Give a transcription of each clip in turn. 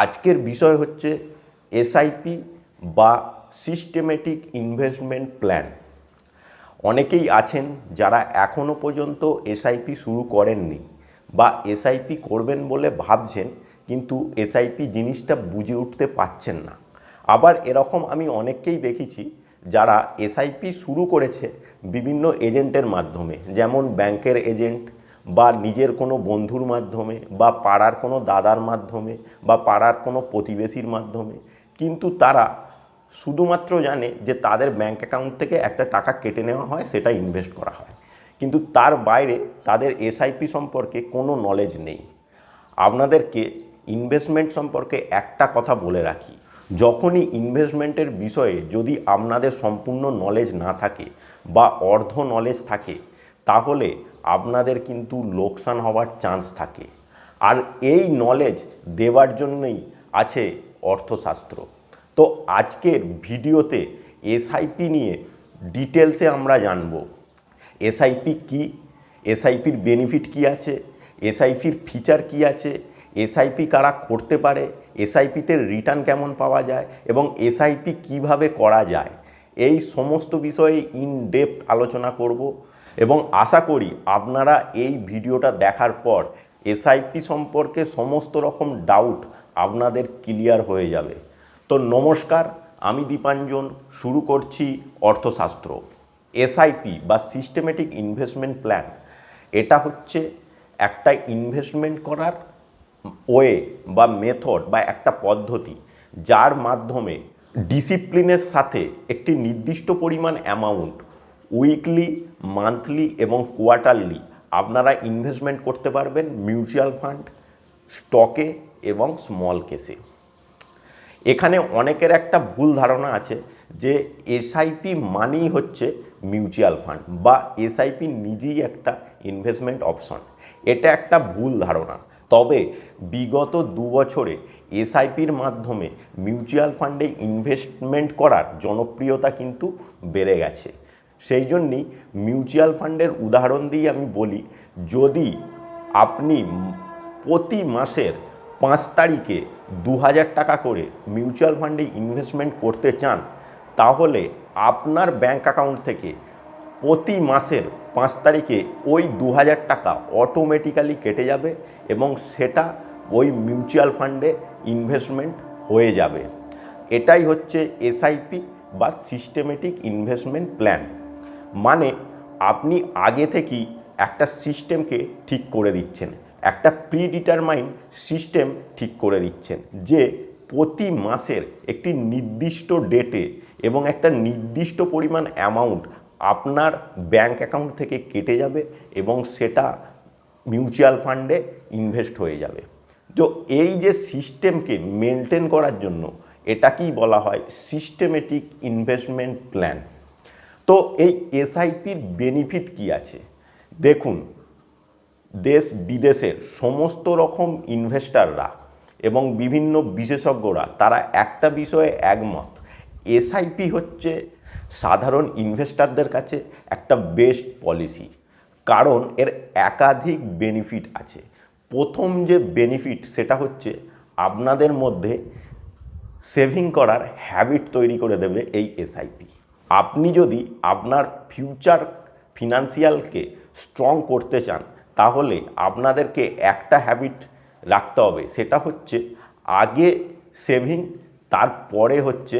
আজকের বিষয় হচ্ছে এসআইপি বা সিস্টেমেটিক ইনভেস্টমেন্ট প্ল্যান। অনেকেই আছেন যারা এখনও পর্যন্ত এসআইপি শুরু করেননি বা এসআইপি করবেন বলে ভাবছেন, কিন্তু এসআইপি জিনিসটা বুঝে উঠতে পারছেন না। আবার এরকম আমি অনেককেই দেখেছি যারা এসআইপি শুরু করেছে বিভিন্ন এজেন্টের মাধ্যমে, যেমন ব্যাংকের এজেন্ট বা নিজের কোনো বন্ধুর মাধ্যমে বা পাড়ার কোনো দাদার মাধ্যমে বা পাড়ার কোনো প্রতিবেশীর মাধ্যমে, কিন্তু তারা শুধুমাত্র জানে যে তাদের ব্যাংক অ্যাকাউন্ট থেকে একটা টাকা কেটে নেওয়া হয়, সেটা ইনভেস্ট করা হয়, কিন্তু তার বাইরে তাদের এসআইপি সম্পর্কে কোনো নলেজ নেই। আপনাদেরকে ইনভেস্টমেন্ট সম্পর্কে একটা কথা বলে রাখি, যখনই ইনভেস্টমেন্টের বিষয়ে যদি আপনাদের সম্পূর্ণ নলেজ না থাকে বা অর্ধ নলেজ থাকে, তাহলে আপনাদের কিন্তু লোকসান হওয়ার চান্স থাকে। আর এই নলেজ দেওয়ার জন্যই আছে অর্থশাস্ত্র। তো আজকের ভিডিওতে এসআইপি নিয়ে ডিটেলসে আমরা জানব। এসআইপি কি, এসআইপির বেনিফিট কি আছে, এসআইপির ফিচার কি আছে, এসআইপি কারা করতে পারে, এসআইপিতে রিটার্ন কেমন পাওয়া যায় এবং এসআইপি কিভাবে করা যায়, এই সমস্ত বিষয়ে ইন ডেপথ আলোচনা করব। এবং আশা করি আপনারা এই ভিডিওটা দেখার পর এসআইপি সম্পর্কে সমস্ত রকম ডাউট আপনাদের ক্লিয়ার হয়ে যাবে। তো নমস্কার, আমি দীপাঞ্জন, শুরু করছি অর্থশাস্ত্র। এসআইপি বা সিস্টেমেটিক ইনভেস্টমেন্ট প্ল্যান, এটা হচ্ছে একটা ইনভেস্টমেন্ট করার ওয়ে বা মেথড বা একটা পদ্ধতি, যার মাধ্যমে ডিসিপ্লিনের সাথে একটি নির্দিষ্ট পরিমাণ অ্যামাউন্ট উইকলি, মান্থলি এবং কোয়ার্টারলি আপনারা ইনভেস্টমেন্ট করতে পারবেন মিউচুয়াল ফান্ড, স্টকে এবং স্মল কেসে। এখানে অনেকের একটা ভুল ধারণা আছে যে এসআইপি মানেই হচ্ছে মিউচুয়াল ফান্ড বা এসআইপি নিজেই একটা ইনভেস্টমেন্ট অপশন। এটা একটা ভুল ধারণা। তবে বিগত 2 বছরে এসআইপির মাধ্যমে মিউচুয়াল ফান্ডে ইনভেস্টমেন্ট করার জনপ্রিয়তা কিন্তু বেড়ে গেছে। সেই জন্যই মিউচুয়াল ফান্ডের উদাহরণ দিয়ে আমি বলি, যদি আপনি প্রতি মাসের 5 তারিখে 2000 টাকা করে মিউচুয়াল ফান্ডে ইনভেস্টমেন্ট করতে চান, তাহলে আপনার ব্যাংক অ্যাকাউন্ট থেকে প্রতি মাসের 5 তারিখে ওই 2000 টাকা অটোমেটিক্যালি কেটে যাবে এবং সেটা ওই মিউচুয়াল ফান্ডে ইনভেস্টমেন্ট হয়ে যাবে। এটাই হচ্ছে এসআইপি বা সিস্টেমেটিক ইনভেস্টমেন্ট প্ল্যান। মানে আপনি আগে থেকেই একটা সিস্টেমকে ঠিক করে দিচ্ছেন, একটা প্রিডিটারমাইন্ড সিস্টেম ঠিক করে দিচ্ছেন যে প্রতি মাসের একটি নির্দিষ্ট ডেটে এবং একটা নির্দিষ্ট পরিমাণ অ্যামাউন্ট আপনার ব্যাংক অ্যাকাউন্ট থেকে কেটে যাবে এবং সেটা মিউচুয়াল ফান্ডে ইনভেস্ট হয়ে যাবে। তো এই যে সিস্টেমকে মেনটেন করার জন্য এটাকেই বলা হয় সিস্টেমেটিক ইনভেস্টমেন্ট প্ল্যান। তো এই এসআইপির বেনিফিট কি আছে দেখুন, দেশ বিদেশের সমস্ত রকম ইনভেস্টাররা এবং বিভিন্ন বিশেষজ্ঞরা তারা একটা বিষয়ে একমত, এসআইপি হচ্ছে সাধারণ ইনভেস্টারদের কাছে একটা বেস্ট পলিসি। কারণ এর একাধিক বেনিফিট আছে। প্রথম যে বেনিফিট সেটা হচ্ছে আপনাদের মধ্যে সেভিং করার হ্যাবিট তৈরি করে দেবে এই এসআইপি। আপনি যদি আপনার ফিউচার ফিনান্সিয়ালকে স্ট্রং করতে চান, তাহলে আপনাদেরকে একটা হ্যাবিট রাখতে হবে, সেটা হচ্ছে আগে সেভিং, তারপরে হচ্ছে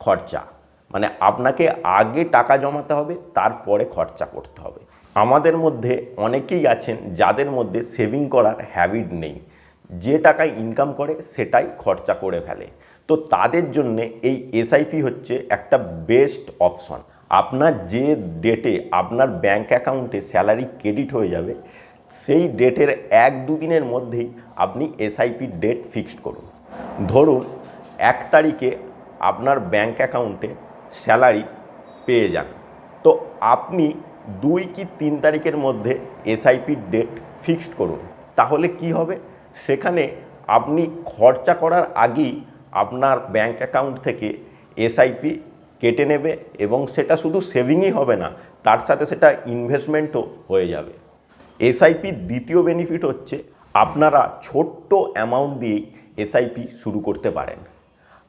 খরচা। মানে আপনাকে আগে টাকা জমাতে হবে, তারপরে খরচা করতে হবে। আমাদের মধ্যে অনেকেই আছেন যাদের মধ্যে সেভিং করার হ্যাবিট নেই, যে টাকা ইনকাম করে সেটাই খরচা করে ফেলে। তো তাদের জন্যে এই এসআইপি হচ্ছে একটা বেস্ট অপশন। আপনার যে ডেটে আপনার ব্যাংক অ্যাকাউন্টে স্যালারি ক্রেডিট হয়ে যাবে, সেই ডেটের 1-2 দিনের মধ্যেই আপনি এসআইপির ডেট ফিক্সড করুন। ধরুন 1 তারিখে আপনার ব্যাংক অ্যাকাউন্টে স্যালারি পেয়ে যান, তো আপনি 2 কি 3 তারিখের মধ্যে এসআইপির ডেট ফিক্সড করুন। তাহলে কি হবে, সেখানে আপনি খরচা করার আগেই আপনার ব্যাংক অ্যাকাউন্ট থেকে এসআইপি কেটে নেবে এবং সেটা শুধু সেভিংই হবে না, তার সাথে সেটা ইনভেস্টমেন্টও হয়ে যাবে। এসআইপির দ্বিতীয় বেনিফিট হচ্ছে আপনারা ছোট্ট অ্যামাউন্ট দিয়েই এসআইপি শুরু করতে পারেন।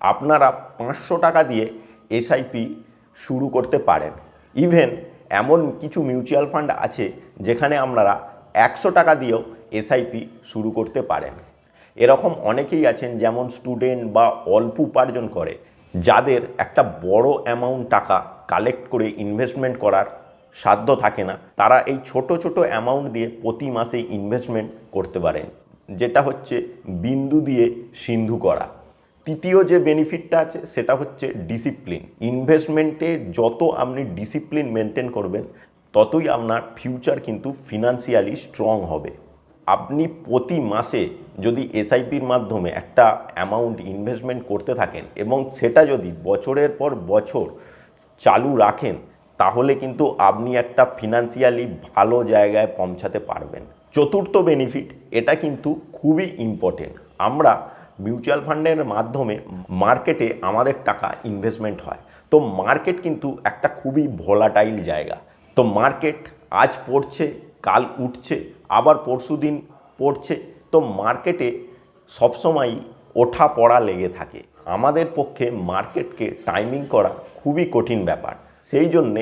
আপনারা 500 টাকা দিয়ে এসআইপি শুরু করতে পারেন। ইভেন এমন কিছু মিউচুয়াল ফান্ড আছে যেখানে আপনারা 100 টাকা দিয়েও এসআইপি শুরু করতে পারেন। এরকম অনেকেই আছেন যেমন স্টুডেন্ট বা অল্প উপার্জন করে, যাদের একটা বড় অ্যামাউন্ট টাকা কালেক্ট করে ইনভেস্টমেন্ট করার সাধ্য থাকে না, তারা এই ছোট ছোট অ্যামাউন্ট দিয়ে প্রতি মাসে ইনভেস্টমেন্ট করতে পারেন, যেটা হচ্ছে বিন্দু দিয়ে সিন্ধু করা। তৃতীয় যে বেনিফিটটা আছে সেটা হচ্ছে ডিসিপ্লিন। ইনভেস্টমেন্টে যত আপনি ডিসিপ্লিন মেনটেন করবেন ততই আপনার ফিউচার কিন্তু ফিনান্সিয়ালি স্ট্রং হবে। আপনি প্রতি মাসে যদি এসআইপির মাধ্যমে একটা অ্যামাউন্ট ইনভেস্টমেন্ট করতে থাকেন এবং সেটা যদি বছরের পর বছর চালু রাখেন, তাহলে কিন্তু আপনি একটা ফিনান্সিয়ালি ভালো জায়গায় পৌঁছাতে পারবেন। চতুর্থ বেনিফিট, এটা কিন্তু খুবই ইম্পর্টেন্ট। আমরা মিউচুয়াল ফান্ডের মাধ্যমে মার্কেটে আমাদের টাকা ইনভেস্টমেন্ট হয়। তো মার্কেট কিন্তু একটা খুবই ভোলাটাইল জায়গা। তো মার্কেট আজ পড়ছে, কাল উঠছে, আবার পরশুদিন পড়ছে। তো মার্কেটে সবসময়ই ওঠা পড়া লেগে থাকে। আমাদের পক্ষে মার্কেটকে টাইমিং করা খুবই কঠিন ব্যাপার। সেই জন্যে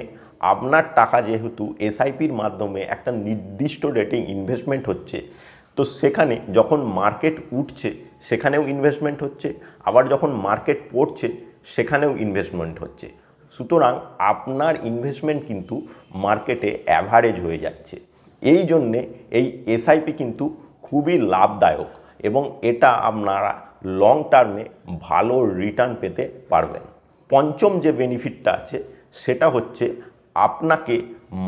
আপনার টাকা যেহেতু এসআইপির মাধ্যমে একটা নির্দিষ্ট রেটে ইনভেস্টমেন্ট হচ্ছে, তো সেখানে যখন মার্কেট উঠছে সেখানেও ইনভেস্টমেন্ট হচ্ছে, আবার যখন মার্কেট পড়ছে সেখানেও ইনভেস্টমেন্ট হচ্ছে। সুতরাং আপনার ইনভেস্টমেন্ট কিন্তু মার্কেটে অ্যাভারেজ হয়ে যাচ্ছে। এই জন্যে এই এসআইপি কিন্তু খুবই লাভদায়ক এবং এটা আপনারা লং টার্মে ভালো রিটার্ন পেতে পারবেন। পঞ্চম যে বেনিফিটটা আছে সেটা হচ্ছে আপনাকে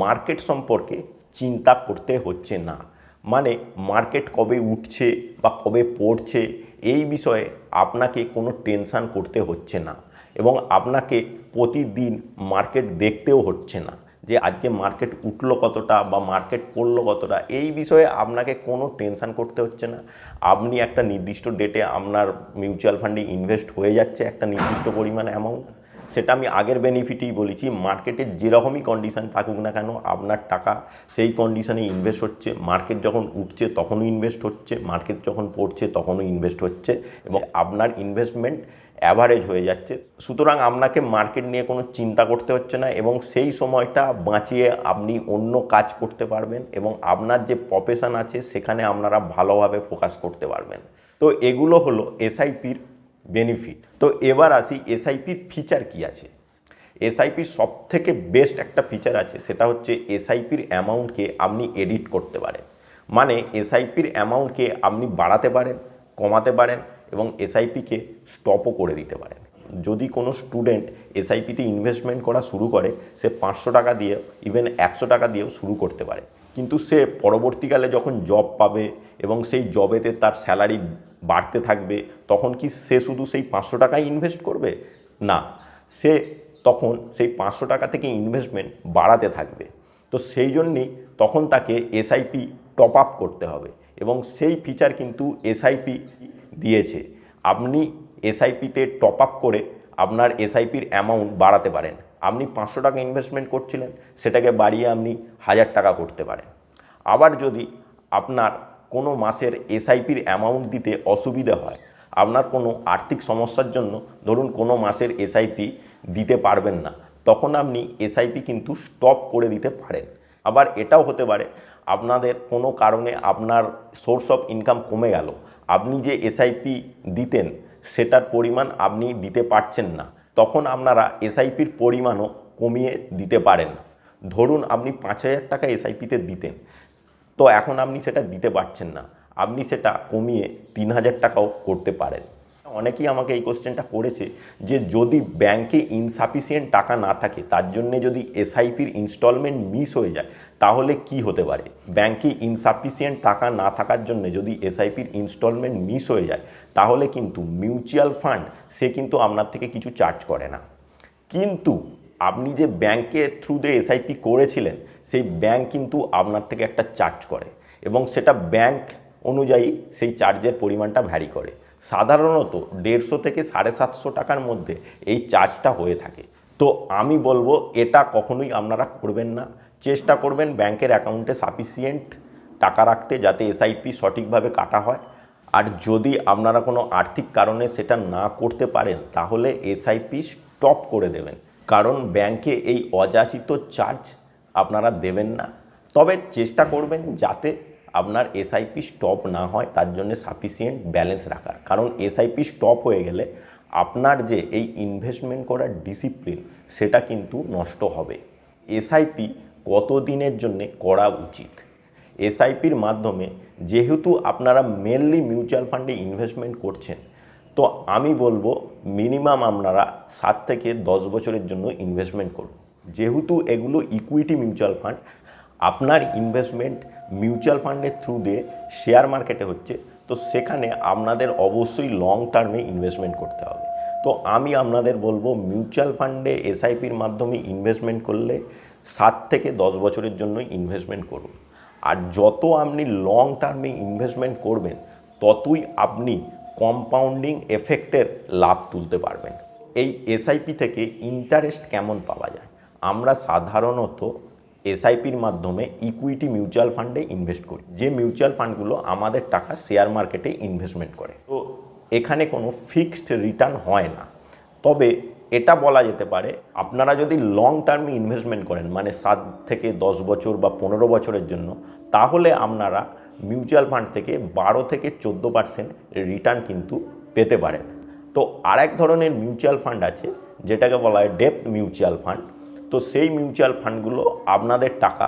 মার্কেট সম্পর্কে চিন্তা করতে হচ্ছে না। মানে মার্কেট কবে উঠছে বা কবে পড়ছে এই বিষয়ে আপনাকে কোনো টেনশান করতে হচ্ছে না, এবং আপনাকে প্রতিদিন মার্কেট দেখতেও হচ্ছে না যে আজকে মার্কেট উঠলো কতটা বা মার্কেট পড়লো কতটা। এই বিষয়ে আপনাকে কোনো টেনশান করতে হচ্ছে না। আপনি একটা নির্দিষ্ট ডেটে আপনার মিউচুয়াল ফান্ডে ইনভেস্ট হয়ে যাচ্ছে একটা নির্দিষ্ট পরিমাণ অ্যামাউন্ট। সেটা আমি আগের বেনিফিটেই বলেছি, মার্কেটের যেরকমই কন্ডিশান থাকুক না কেন আপনার টাকা সেই কন্ডিশনে ইনভেস্ট হচ্ছে। মার্কেট যখন উঠছে তখনও ইনভেস্ট হচ্ছে, মার্কেট যখন পড়ছে তখনও ইনভেস্ট হচ্ছে, এবং আপনার ইনভেস্টমেন্ট অ্যাভারেজ হয়ে যাচ্ছে। সুতরাং আপনাকে মার্কেট নিয়ে কোনো চিন্তা করতে হচ্ছে না, এবং সেই সময়টা বাঁচিয়ে আপনি অন্য কাজ করতে পারবেন এবং আপনার যে প্রফেশন আছে সেখানে আপনারা ভালোভাবে ফোকাস করতে পারবেন। তো এগুলো হলো এসআইপির বেনিফিট। তো এবার আসি এসআইপির ফিচার কি আছে। এসআইপির সবথেকে বেস্ট একটা ফিচার আছে, সেটা হচ্ছে এসআইপির অ্যামাউন্টকে আপনি এডিট করতে পারেন। মানে এসআইপির অ্যামাউন্টকে আপনি বাড়াতে পারেন, কমাতে পারেন এবং এসআইপিকে স্টপও করে দিতে পারেন। যদি কোনো স্টুডেন্ট এসআইপিতে ইনভেস্টমেন্ট করা শুরু করে, সে 500 টাকা দিয়ে ইভেন 100 টাকা দিয়েও শুরু করতে পারে। কিন্তু সে পরবর্তীকালে যখন জব পাবে এবং সেই জবেতে তার স্যালারি বাড়তে থাকবে, তখন কি সে শুধু সেই 500 টাকায় ইনভেস্ট করবে? না, সে তখন সেই 500 টাকা থেকে ইনভেস্টমেন্ট বাড়াতে থাকবে। তো সেই জন্যেই তখন তাকে এসআইপি টপ আপ করতে হবে, এবং সেই ফিচার কিন্তু এসআইপি দিয়েছে। আপনি এসআইপিতে টপ আপ করে আপনার এসআইপির অ্যামাউন্ট বাড়াতে পারেন। আপনি 500 টাকা ইনভেস্টমেন্ট করছিলেন, সেটাকে বাড়িয়ে আপনি 1000 টাকা করতে পারেন। আবার যদি আপনার কোনো মাসের এসআইপির অ্যামাউন্ট দিতে অসুবিধা হয়, আপনার কোনো আর্থিক সমস্যার জন্য ধরুন কোনো মাসের এসআইপি দিতে পারবেন না, তখন আপনি এসআইপি কিন্তু স্টপ করে দিতে পারেন। আবার এটাও হতে পারে আপনাদের কোনো কারণে আপনার সোর্স অফ ইনকাম কমে গেল, আপনি যে এসআইপি দিতেন সেটার পরিমাণ আপনি দিতে পারছেন না, তখন আপনারা এসআইপির পরিমাণও কমিয়ে দিতে পারেন। ধরুন আপনি 5000 টাকা এসআইপিতে দিতেন, তো এখন আপনি সেটা দিতে পারছেন না, আপনি সেটা কমিয়ে 3000 টাকাও করতে পারেন। অনেকেই আমাকে এই কোশ্চেনটা করেছে যে যদি ব্যাংকে ইনসাফিসিয়েন্ট টাকা না থাকে, তার জন্য যদি এসআইপির ইনস্টলমেন্ট মিস হয়ে যায়, তাহলে কি হতে পারে। ব্যাংকে ইনসাফিসিয়েন্ট টাকা না থাকার জন্য যদি এসআইপির ইনস্টলমেন্ট মিস হয়ে যায়, তাহলে কিন্তু মিউচুয়াল ফান্ড সে কিন্তু আপনার থেকে কিছু চার্জ করে না। কিন্তু আপনি যে ব্যাংকের থ্রুতে এসআইপি করেছিলেন, সেই ব্যাংক কিন্তু আপনার থেকে একটা চার্জ করে, এবং সেটা ব্যাংক অনুযায়ী সেই চার্জের পরিমাণটা ভ্যারি করে। সাধারণত 150 থেকে 750 টাকার মধ্যে এই চার্জটা হয়ে থাকে। তো আমি বলবো এটা কখনোই আপনারা করবেন না। চেষ্টা করবেন ব্যাংকের অ্যাকাউন্টে সাফিসিয়েন্ট টাকা রাখতে, যাতে এসআইপি সঠিকভাবে কাটা হয়। আর যদি আপনারা কোনো আর্থিক কারণে সেটা না করতে পারেন তাহলে এসআইপি স্টপ করে দেবেন, কারণ ব্যাংকে এই অযাচিত চার্জ আপনারা দেবেন না। তবে চেষ্টা করবেন যাতে আপনার এসআইপি স্টপ না হয়, তার জন্য সাফিসিয়েন্ট ব্যালেন্স রাখার, কারণ এসআইপি স্টপ হয়ে গেলে আপনার যে এই ইনভেস্টমেন্ট করার ডিসিপ্লিন সেটা কিন্তু নষ্ট হবে। এসআইপি কত দিনের জন্য করা উচিত? এসআইপির মাধ্যমে যেহেতু আপনারা মেনলি মিউচুয়াল ফান্ডে ইনভেস্টমেন্ট করছেন, তো আমি বলবো মিনিমাম আপনারা 7 থেকে 10 বছরের জন্য ইনভেস্টমেন্ট করুন। যেহেতু এগুলো ইকুইটি মিউচুয়াল ফান্ড, আপনার ইনভেস্টমেন্ট মিউচুয়াল ফান্ডের থ্রু দিয়ে শেয়ার মার্কেটে হচ্ছে, তো সেখানে আপনাদের অবশ্যই লং টার্মে ইনভেস্টমেন্ট করতে হবে। তো আমি আপনাদের বলবো মিউচুয়াল ফান্ডে এসআইপির মাধ্যমে ইনভেস্টমেন্ট করলে 7 থেকে 10 বছরের জন্য ইনভেস্টমেন্ট করুন। আর যত আপনি লং টার্মে ইনভেস্টমেন্ট করবেন ততই আপনি কম্পাউন্ডিং এফেক্টের লাভ তুলতে পারবেন। এই এসআইপি থেকে ইন্টারেস্ট কেমন পাওয়া যায়? আমরা সাধারণত এসআইপির মাধ্যমে ইকুইটি মিউচুয়াল ফান্ডে ইনভেস্ট করি, যে মিউচুয়াল ফান্ডগুলো আমাদের টাকা শেয়ার মার্কেটে ইনভেস্টমেন্ট করে। তো এখানে কোনো ফিক্সড রিটার্ন হয় না, তবে এটা বলা যেতে পারে আপনারা যদি লং টার্মে ইনভেস্টমেন্ট করেন, মানে 7 থেকে 10 বছর বা 15 বছরের জন্য, তাহলে আপনারা মিউচুয়াল ফান্ড থেকে 12 থেকে 14% রিটার্ন কিন্তু পেতে পারেন। তো আরেক ধরনের মিউচুয়াল ফান্ড আছে যেটাকে বলা হয় ডেপ্থ মিউচুয়াল ফান্ড। তো সেই মিউচুয়াল ফান্ডগুলো আপনাদের টাকা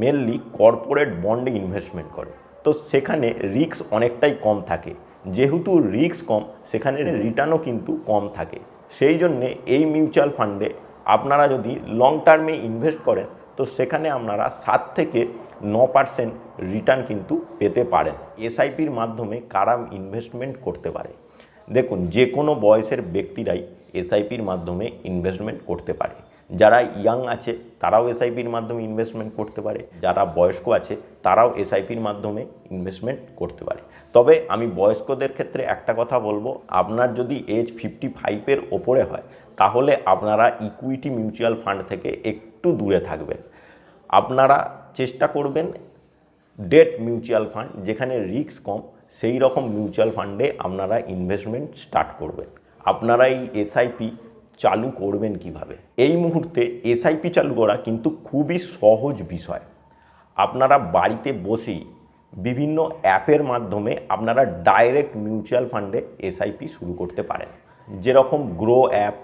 মেনলি কর্পোরেট বন্ডে ইনভেস্টমেন্ট করে, তো সেখানে রিস্ক অনেকটাই কম থাকে। যেহেতু রিস্ক কম, সেখানে রিটার্নও কিন্তু কম থাকে। সেই জন্যে এই মিউচুয়াল ফান্ডে আপনারা যদি লং টার্মে ইনভেস্ট করেন তো সেখানে আপনারা 7 থেকে 9% রিটার্ন কিন্তু পেতে পারেন। এসআইপির মাধ্যমে কারা ইনভেস্টমেন্ট করতে পারে? দেখুন, যে কোনো বয়সের ব্যক্তিরাই এসআইপির মাধ্যমে ইনভেস্টমেন্ট করতে পারে। যারা ইয়াং আছে তারাও এসআইপির মাধ্যমে ইনভেস্টমেন্ট করতে পারে, যারা বয়স্ক আছে তারাও এসআইপির মাধ্যমে ইনভেস্টমেন্ট করতে পারে। তবে আমি বয়স্কদের ক্ষেত্রে একটা কথা বলবো, আপনার যদি এজ 55-এর ওপরে হয় তাহলে আপনারা ইকুইটি মিউচুয়াল ফান্ড থেকে একটু দূরে থাকবেন। আপনারা চেষ্টা করবেন ডেট মিউচুয়াল ফান্ড, যেখানে রিস্ক কম, সেই রকম মিউচুয়াল ফান্ডে আপনারা ইনভেস্টমেন্ট স্টার্ট করবেন। আপনারা এই এসআইপি চালু করবেন কিভাবে? এই মুহূর্তে এসআইপি চালু করা কিন্তু খুবই সহজ বিষয়। আপনারা বাড়িতে বসেই বিভিন্ন অ্যাপের মাধ্যমে আপনারা ডাইরেক্ট মিউচুয়াল ফান্ডে এসআইপি শুরু করতে পারেন। যেরকম গ্রো অ্যাপ,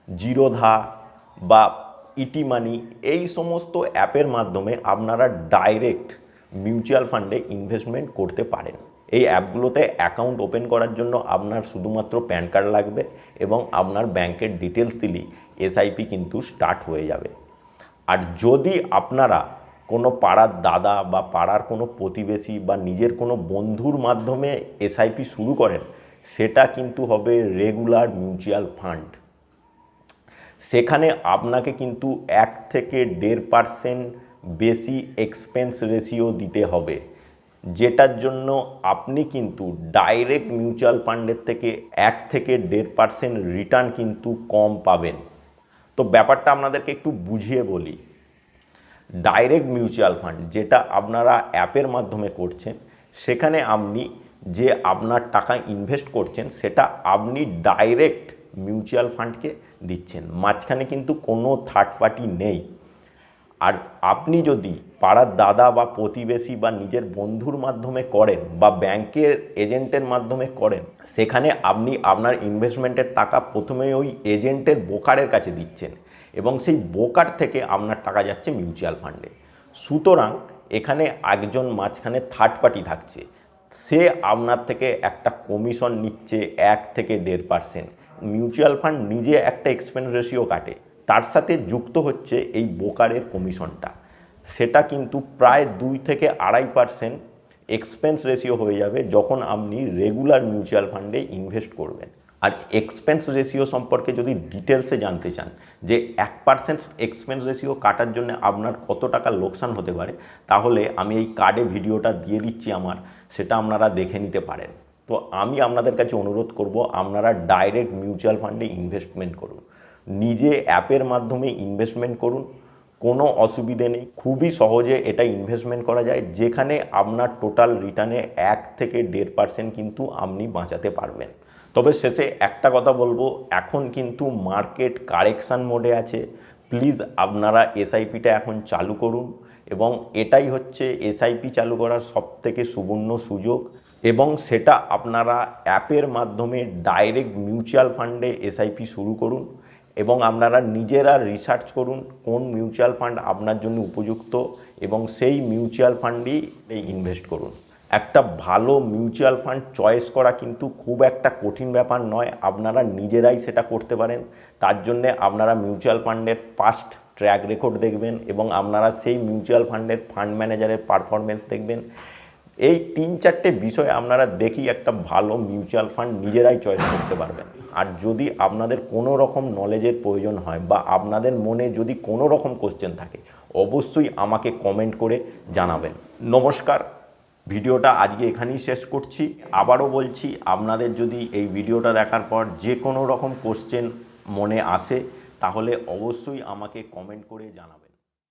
জিরোধা বা ইটি মানি, এই সমস্ত অ্যাপের মাধ্যমে আপনারা ডাইরেক্ট মিউচুয়াল ফান্ডে ইনভেস্টমেন্ট করতে পারেন। এই অ্যাপগুলোতে অ্যাকাউন্ট ওপেন করার জন্য আপনার শুধুমাত্র প্যান কার্ড লাগবে এবং আপনার ব্যাংকের ডিটেলস দিলেই এসআইপি কিন্তু স্টার্ট হয়ে যাবে। আর যদি আপনারা কোনো পাড়ার দাদা বা পাড়ার কোনো প্রতিবেশী বা নিজের কোনো বন্ধুর মাধ্যমে এসআইপি শুরু করেন, সেটা কিন্তু হবে রেগুলার মিউচুয়াল ফান্ড। সেখানে আপনাকে কিন্তু 1 থেকে 1.5% বেশি এক্সপেন্স রেশিও দিতে হবে, যেটার জন্য আপনি কিন্তু ডাইরেক্ট মিউচুয়াল ফান্ডের থেকে 1 থেকে 1.5% রিটার্ন কিন্তু কম পাবেন। তো ব্যাপারটা আপনাদেরকে একটু বুঝিয়ে বলি। ডাইরেক্ট মিউচুয়াল ফান্ড যেটা আপনারা অ্যাপের মাধ্যমে করছেন, সেখানে আপনি যে আপনার টাকা ইনভেস্ট করছেন সেটা আপনি ডাইরেক্ট মিউচুয়াল ফান্ডকে দিচ্ছেন, মাঝখানে কিন্তু কোনো থার্ড পার্টি নেই। আর আপনি যদি পাড়ার দাদা বা প্রতিবেশী বা নিজের বন্ধুর মাধ্যমে করেন বা ব্যাংকের এজেন্টের মাধ্যমে করেন, সেখানে আপনি আপনার ইনভেস্টমেন্টের টাকা প্রথমেই ওই এজেন্টের ব্রোকারের কাছে দিচ্ছেন এবং সেই ব্রোকার থেকে আপনার টাকা যাচ্ছে মিউচুয়াল ফান্ডে। সুতরাং এখানে একজন মাঝখানে থার্ড পার্টি থাকছে, সে আপনার থেকে একটা কমিশন নিচ্ছে 1 থেকে 1.5%। মিউচুয়াল ফান্ড নিজে একটা এক্সপেন্স রেশিও কাটে, তার সাথে যুক্ত হচ্ছে এই ব্রোকারের কমিশনটা, সেটা কিন্তু প্রায় 2 থেকে 2.5% এক্সপেন্স রেশিও হয়ে যাবে যখন আপনি রেগুলার মিউচুয়াল ফান্ডে ইনভেস্ট করবেন। আর এক্সপেন্স রেশিও সম্পর্কে যদি ডিটেলসে জানতে চান যে 1% এক্সপেন্স রেশিও কাটার জন্য আপনার কত টাকা লোকসান হতে পারে, তাহলে আমি এই কার্ডে ভিডিওটা দিয়ে দিচ্ছি আমার, সেটা আপনারা দেখে নিতে পারেন। তো আমি আপনাদের কাছে অনুরোধ করব, আপনারা ডাইরেক্ট মিউচুয়াল ফান্ডে ইনভেস্টমেন্ট করুন, নিজে অ্যাপের মাধ্যমে ইনভেস্টমেন্ট করুন, কোনো অসুবিধে নেই, খুবই সহজে এটা ইনভেস্টমেন্ট করা যায়, যেখানে আপনার টোটাল রিটার্নে 1 থেকে 1.5% কিন্তু আপনি বাঁচাতে পারবেন। তবে শেষে একটা কথা বলবো, এখন কিন্তু মার্কেট কারেকশান মোডে আছে। প্লিজ আপনারা এসআইপিটা এখন চালু করুন, এবং এটাই হচ্ছে এসআইপি চালু করার সবথেকে সুবর্ণ সুযোগ, এবং সেটা আপনারা অ্যাপের মাধ্যমে ডাইরেক্ট মিউচুয়াল ফান্ডে এসআইপি শুরু করুন, এবং আপনারা নিজেরা রিসার্চ করুন কোন মিউচুয়াল ফান্ড আপনার জন্য উপযুক্ত, এবং সেই মিউচুয়াল ফান্ডেই ইনভেস্ট করুন। একটা ভালো মিউচুয়াল ফান্ড চয়েস করা কিন্তু খুব একটা কঠিন ব্যাপার নয়, আপনারা নিজেরাই সেটা করতে পারেন। তার জন্যে আপনারা মিউচুয়াল ফান্ডের পাস্ট ট্র্যাক রেকর্ড দেখবেন, এবং আপনারা সেই মিউচুয়াল ফান্ডের ফান্ড ম্যানেজারের পারফরমেন্স দেখবেন। এই 3-4টে বিষয় আপনারা দেখি একটা ভালো মিউচুয়াল ফান্ড নিজেরাই চয়েস করতে পারবেন। আর যদি আপনাদের কোনো রকম নলেজের প্রয়োজন হয়, বা আপনাদের মনে যদি কোনো রকম কোশ্চেন থাকে, অবশ্যই আমাকে কমেন্ট করে জানাবেন। নমস্কার, ভিডিওটা আজকে এখানেই শেষ করছি। আবারও বলছি, আপনাদের যদি এই ভিডিওটা দেখার পর যে কোনো রকম কোশ্চেন মনে আসে, তাহলে অবশ্যই আমাকে কমেন্ট করে জানাবেন।